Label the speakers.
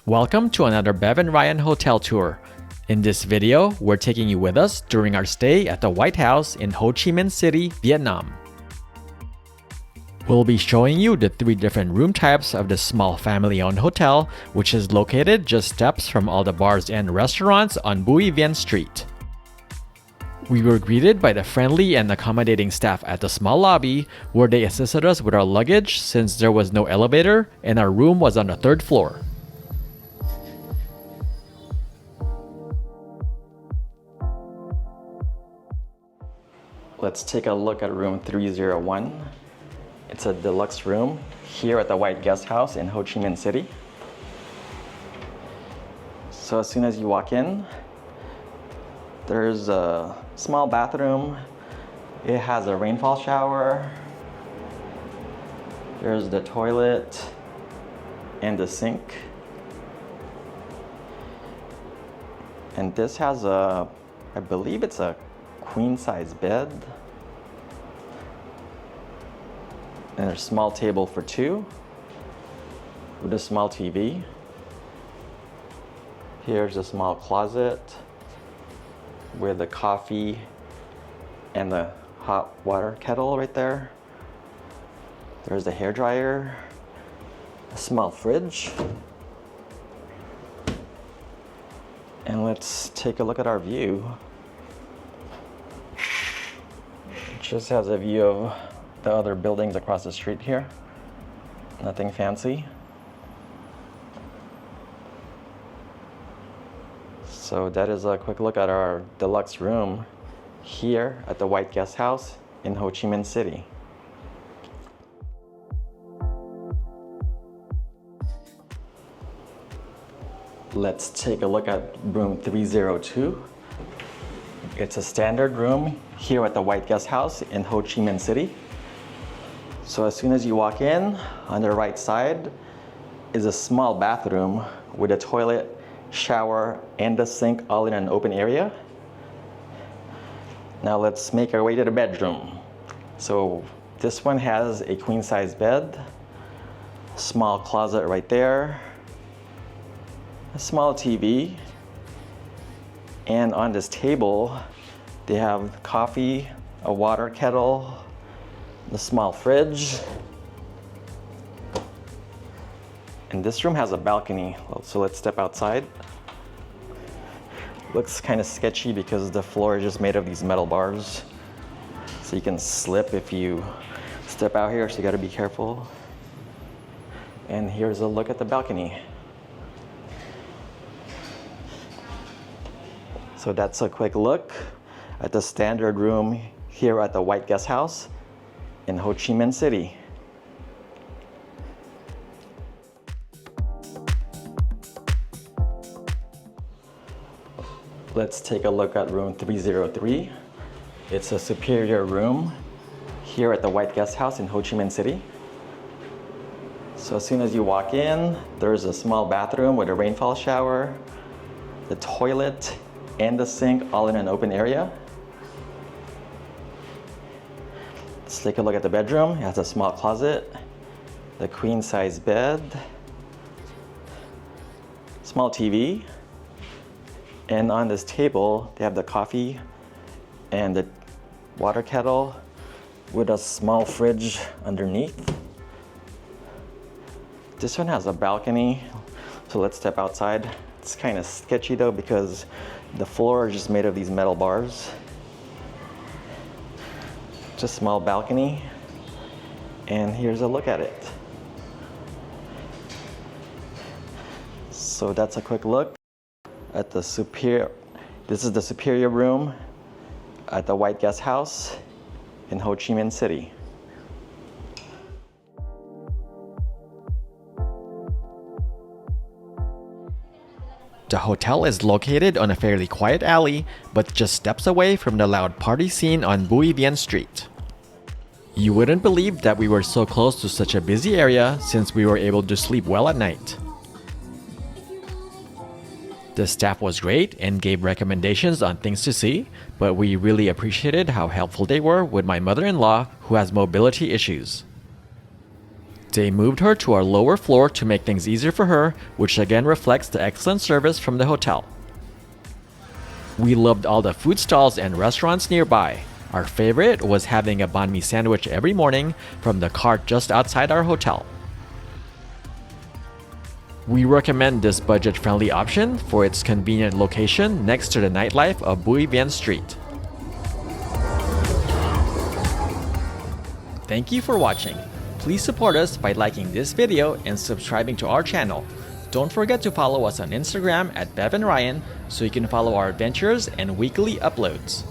Speaker 1: Welcome to another Bev and Ryan hotel tour. In this video, we're taking you with us during our stay at the White House in Ho Chi Minh City, Vietnam. We'll be showing you the 3 different room types of this small family-owned hotel, which is located just steps from all the bars and restaurants on Bui Vien Street. We were greeted by the friendly and accommodating staff at the small lobby, where they assisted us with our luggage since there was no elevator and our room was on the 3rd floor. Let's take a look at room 301. It's a deluxe room here at the White Guest House in Ho Chi Minh City. So as soon as you walk in, there's a small bathroom. It has a rainfall shower. There's the toilet and the sink. And this has I believe it's a queen size bed. And a small table for 2 with a small TV. Here's a small closet with the coffee and the hot water kettle right there. There's the hairdryer, a small fridge. And let's take a look at our view. It just has a view of the other buildings across the street here. Nothing fancy. So that is a quick look at our deluxe room here at the White Guest House in Ho Chi Minh City. Let's take a look at room 302. It's a standard room here at the White Guest House in Ho Chi Minh City. So as soon as you walk in, on the right side is a small bathroom with a toilet, shower, and a sink all in an open area. Now let's make our way to the bedroom. So this one has a queen size bed, a small closet right there, a small TV, and on this table they have coffee, a water kettle, the small fridge. And this room has a balcony, so let's step outside. Looks kind of sketchy because the floor is just made of these metal bars. So you can slip if you step out here, so you gotta be careful. And here's a look at the balcony. So that's a quick look at the standard room here at the White Guest House in Ho Chi Minh City. Let's take a look at room 303. It's a superior room here at the White Guest House in Ho Chi Minh City. So as soon as you walk in, there's a small bathroom with a rainfall shower, the toilet, and the sink all in an open area. Let's take a look at the bedroom. It has a small closet, the queen size bed, small TV, and on this table they have the coffee and the water kettle with a small fridge underneath. This one has a balcony, so let's step outside. It's kind of sketchy though because the floor is just made of these metal bars. Just a small balcony, and here's a look at it. So that's a quick look at the this is the superior room at the White Guest House in Ho Chi Minh City. The hotel is located on a fairly quiet alley, but just steps away from the loud party scene on Bui Vien Street. You wouldn't believe that we were so close to such a busy area since we were able to sleep well at night. The staff was great and gave recommendations on things to see, but we really appreciated how helpful they were with my mother-in-law who has mobility issues. They moved her to our lower floor to make things easier for her, which again reflects the excellent service from the hotel. We loved all the food stalls and restaurants nearby. Our favorite was having a banh mi sandwich every morning from the cart just outside our hotel. We recommend this budget-friendly option for its convenient location next to the nightlife of Bui Vien Street. Thank you for watching. Please support us by liking this video and subscribing to our channel. Don't forget to follow us on Instagram at Bev and Ryan so you can follow our adventures and weekly uploads.